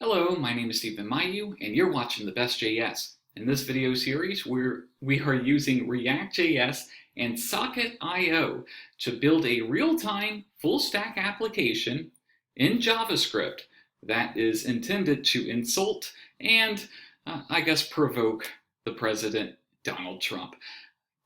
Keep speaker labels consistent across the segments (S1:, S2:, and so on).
S1: Hello, my name is Stephen Mayeux, and you're watching The Best JS. In this video series, we are using React.js and Socket.io to build a real-time, full-stack application in JavaScript that is intended to insult and, I guess, provoke the President, Donald Trump.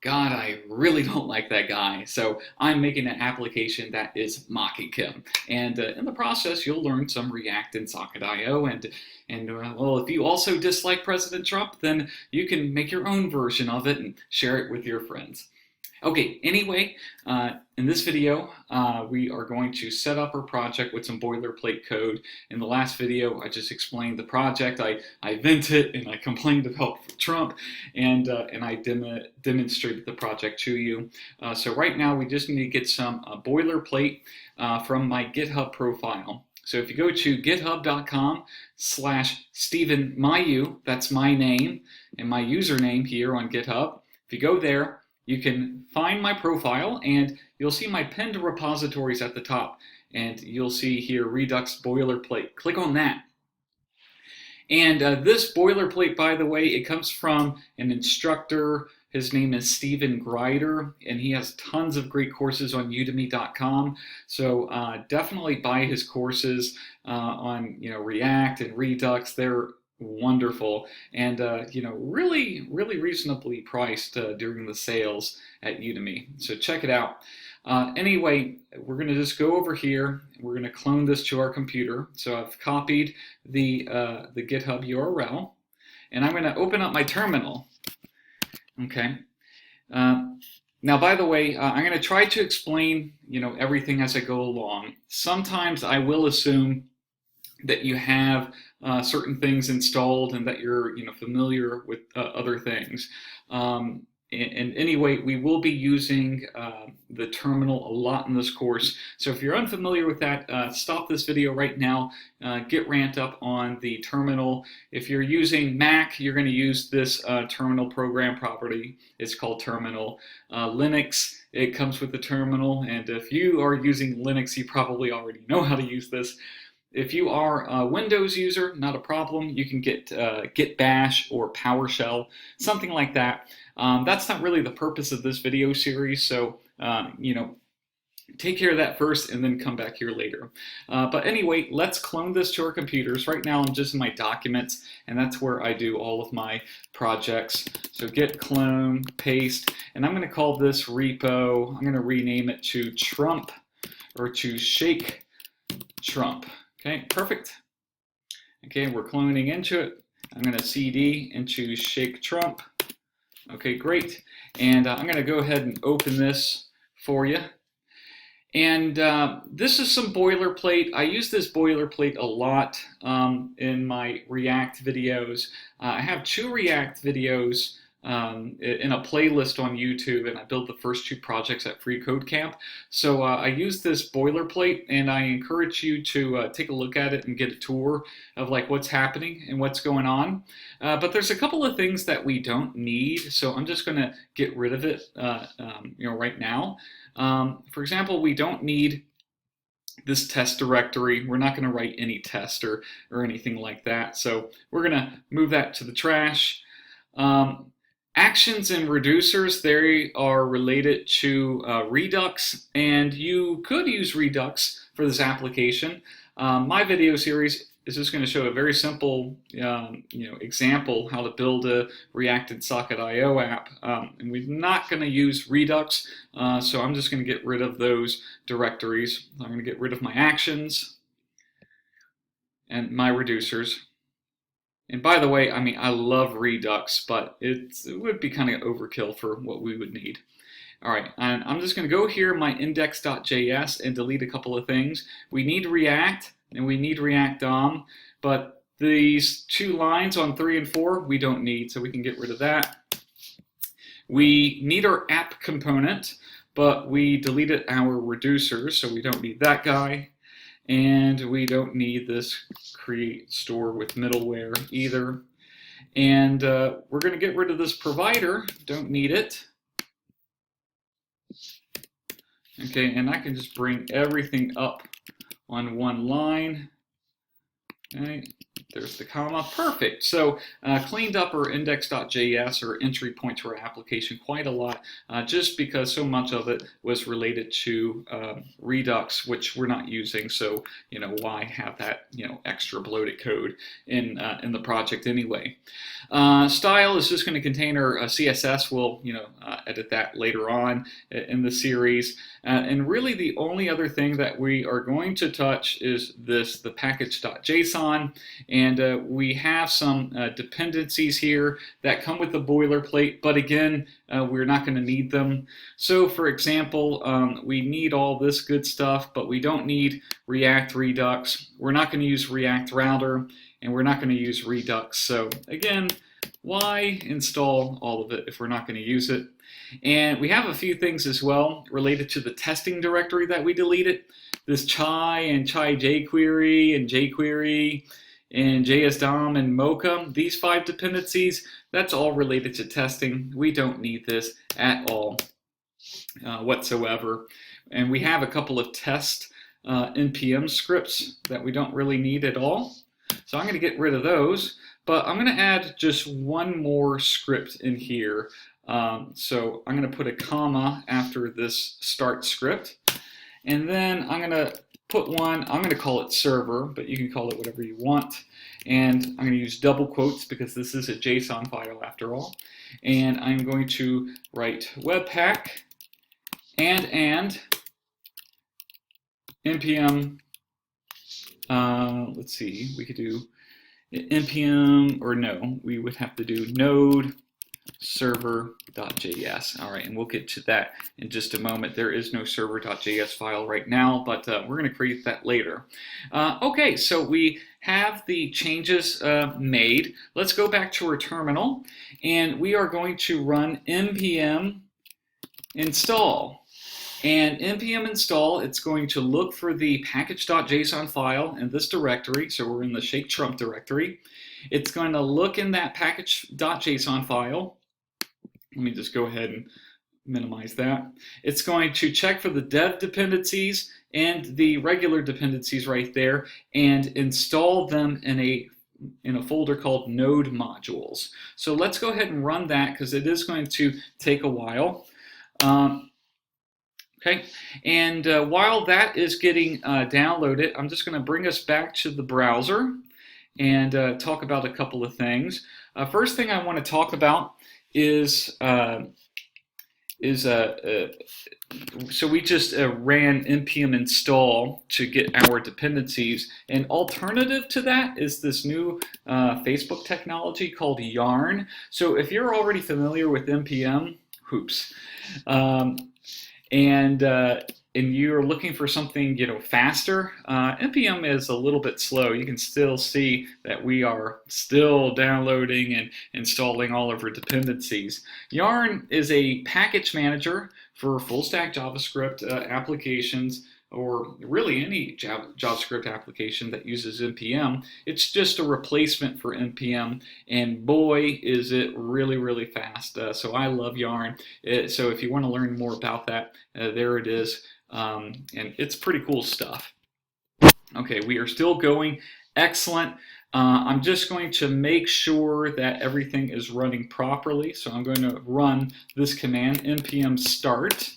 S1: God, I really don't like that guy. So I'm making an application that is mocking him. And in the process, you'll learn some React and Socket.io. Well, if you also dislike President Trump, then you can make your own version of it and share it with your friends. Okay, anyway, in this video, we are going to set up our project with some boilerplate code. In the last video, I just explained the project. I vented and I complained about Trump, and I demonstrated the project to you. So right now, we just need to get some boilerplate from my GitHub profile. So if you go to github.com/Stephen Mayeux, that's my name and my username here on GitHub. If you go there, you can find my profile and you'll see my pinned repositories at the top. And you'll see here Redux boilerplate. Click on that. And this boilerplate, by the way, it comes from an instructor. His name is Stephen Grider, and he has tons of great courses on udemy.com. So definitely buy his courses on React and Redux. They're wonderful and really reasonably priced during the sales at Udemy. So check it out. Anyway, we're going to just go over here. We're going to clone this to our computer. So I've copied the GitHub URL, and I'm going to open up my terminal. Okay. Now, by the way, I'm going to try to explain everything as I go along. Sometimes I will assume that you have certain things installed and that you're familiar with other things. And anyway, we will be using the terminal a lot in this course. So if you're unfamiliar with that, stop this video right now. Get ramped up on the terminal. If you're using Mac, you're going to use this terminal program property. It's called terminal. Linux, it comes with the terminal. And if you are using Linux, you probably already know how to use this. If you are a Windows user, not a problem. You can get bash or PowerShell, something like that. That's not really the purpose of this video series, so take care of that first and then come back here later. But anyway, let's clone this to our computers. Right now I'm just in my documents, and that's where I do all of my projects. So git clone, paste, and I'm going to call this repo, I'm going to rename it to Trump, or to Shake Trump. Okay, perfect. Okay, we're cloning into it. I'm going to cd into Shake Trump. Okay, great. And I'm going to go ahead and open this for you. And this is some boilerplate. I use this boilerplate a lot in my React videos. I have 2 React videos in a playlist on YouTube, and I built the first 2 projects at Free Code Camp. So I use this boilerplate, and I encourage you to take a look at it and get a tour of what's happening and what's going on. But there's a couple of things that we don't need, so I'm just going to get rid of it right now. For example, we don't need this test directory. We're not going to write any test or anything like that. So we're going to move that to the trash. Actions and reducers, they are related to Redux, and you could use Redux for this application. My video series is just going to show a very simple example how to build a React and Socket.io app, and we're not going to use Redux, so I'm just going to get rid of those directories. I'm going to get rid of my actions and my reducers. And by the way, I love Redux, but it would be kind of overkill for what we would need. All right, and I'm just going to go here in my index.js and delete a couple of things. We need React and we need React DOM, but these 2 lines on 3 and 4 we don't need, so we can get rid of that. We need our app component, but we deleted our reducers, so we don't need that guy. And we don't need this create store with middleware either. And we're going to get rid of this provider. Don't need it. Okay, and I can just bring everything up on one line. Okay, There's the comma. Perfect. So cleaned up our index.js or entry point to our application quite a lot, just because so much of it was related to Redux, which we're not using. So why have that extra bloated code in the project anyway? Style is just going to contain our CSS. We'll edit that later on in the series. And really the only other thing that we are going to touch is the package.json. And we have some dependencies here that come with the boilerplate, but again, we're not going to need them. So for example, we need all this good stuff, but we don't need React Redux. We're not going to use React Router, and we're not going to use Redux. So again, why install all of it if we're not going to use it? And we have a few things as well related to the testing directory that we deleted. This chai and chai jQuery and jQuery and JSDOM and Mocha, these 5 dependencies, that's all related to testing. We don't need this at all whatsoever. And we have a couple of test NPM scripts that we don't really need at all. So I'm going to get rid of those, but I'm going to add just one more script in here. So I'm going to put a comma after this start script, and then I'm going to put one, I'm going to call it server, but you can call it whatever you want. And I'm going to use double quotes because this is a JSON file after all. And I'm going to write webpack and npm, let's see, we could do npm, or no, we would have to do node server.js. All right, and we'll get to that in just a moment. There is no server.js file right now, but we're going to create that later. Okay, so we have the changes made. Let's go back to our terminal, and we are going to run npm install. And npm install, it's going to look for the package.json file in this directory. So we're in the shake trump directory. It's going to look in that package.json file. Let me just go ahead and minimize that. It's going to check for the dev dependencies and the regular dependencies right there and install them in a folder called node modules. So let's go ahead and run that because it is going to take a while. Okay, and while that is getting downloaded, I'm just going to bring us back to the browser and talk about a couple of things. First thing I want to talk about is so we just ran npm install to get our dependencies. An alternative to that is this new Facebook technology called Yarn. So if you're already familiar with npm, hoops. And you're looking for something faster, npm is a little bit slow. You can still see that we are still downloading and installing all of our dependencies. Yarn is a package manager for full stack JavaScript applications, or really any JavaScript application that uses npm. It's just a replacement for npm, and boy is it really, really fast. So I love Yarn. So if you want to learn more about that, there it is. And it's pretty cool stuff. Okay, we are still going. Excellent. I'm just going to make sure that everything is running properly. So I'm going to run this command, npm start.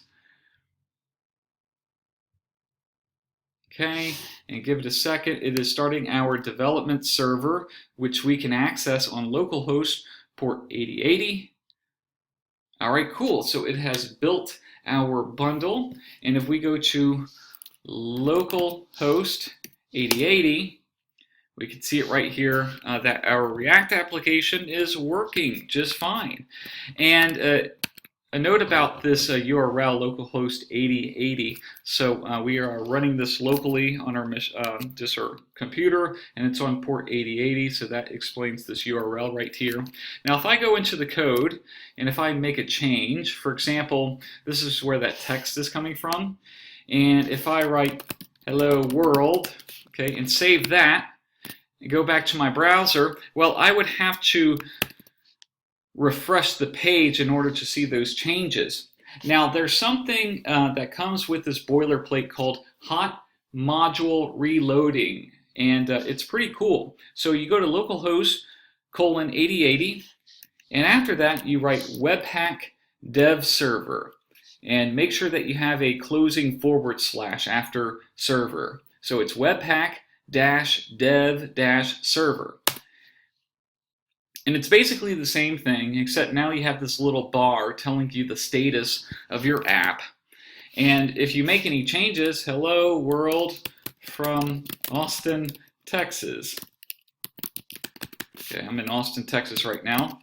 S1: Okay, and give it a second. It is starting our development server, which we can access on localhost port 8080. All right, cool. So it has built our bundle, and if we go to localhost 8080, we can see it right here that our React application is working just fine. And a note about this URL, localhost 8080. So we are running this locally on our just our computer, and it's on port 8080. So that explains this URL right here. Now, if I go into the code and if I make a change, for example, this is where that text is coming from, and if I write "hello world," okay, and save that, and go back to my browser, well, I would have to refresh the page in order to see those changes. Now, there's something that comes with this boilerplate called hot module reloading. and it's pretty cool. So you go to localhost colon 8080, and after that you write webpack dev server, and make sure that you have a closing forward slash after server. So it's webpack dev server. And it's basically the same thing, except now you have this little bar telling you the status of your app. And if you make any changes, hello world from Austin, Texas. Okay, I'm in Austin, Texas right now.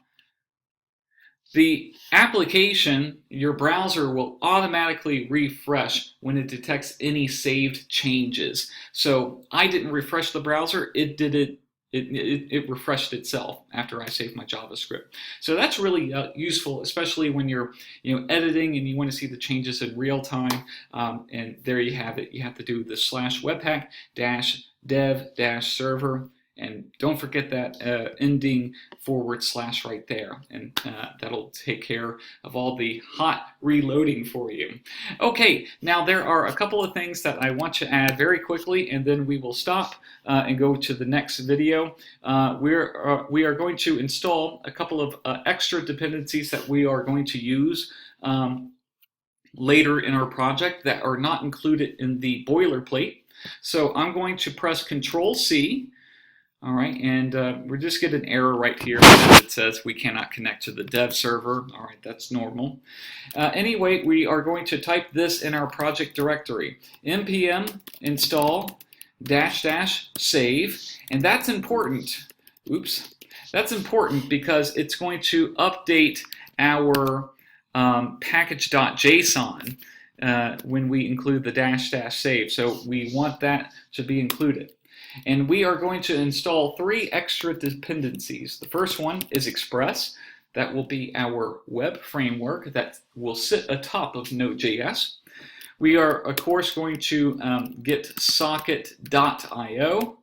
S1: The application, your browser will automatically refresh when it detects any saved changes. So I didn't refresh the browser, it did it. It refreshed itself after I saved my JavaScript. So that's really useful, especially when you're editing and you want to see the changes in real time. And there you have it. You have to do the /webpack dev server. And don't forget that ending forward slash right there, and that'll take care of all the hot reloading for you. Okay, now there are a couple of things that I want to add very quickly, and then we will stop and go to the next video. We are going to install a couple of extra dependencies that we are going to use later in our project that are not included in the boilerplate. So I'm going to press Control-C. All right, and we just get an error right here that says we cannot connect to the dev server. All right, that's normal. Anyway, we are going to type this in our project directory, npm install -- save, and that's important. Oops, that's important because it's going to update our package.json when we include the -- save. So we want that to be included. And we are going to install 3 extra dependencies. The first one is Express. That will be our web framework that will sit atop of Node.js. We are, of course, going to get socket.io.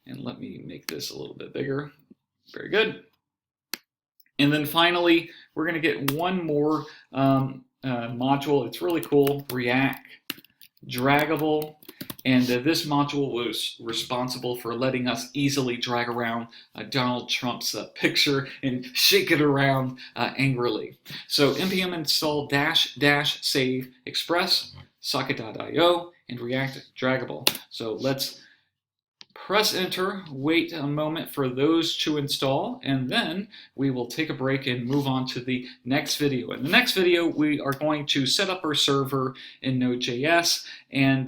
S1: And let me make this a little bit bigger. Very good. And then finally, we're going to get one more module. It's really cool, React Draggable. And this module was responsible for letting us easily drag around Donald Trump's picture and shake it around angrily. So npm install -- save express socket.io and React Draggable. So let's press enter, wait a moment for those to install, and then we will take a break and move on to the next video. In the next video, we are going to set up our server in Node.js, and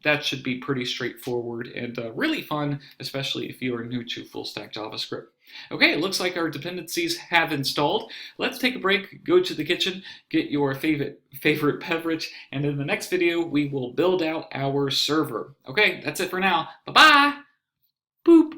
S1: that should be pretty straightforward and really fun, especially if you are new to full stack JavaScript. Okay, it looks like our dependencies have installed. Let's take a break, go to the kitchen, get your favorite beverage, and in the next video, we will build out our server. Okay, that's it for now. Bye-bye! Boop!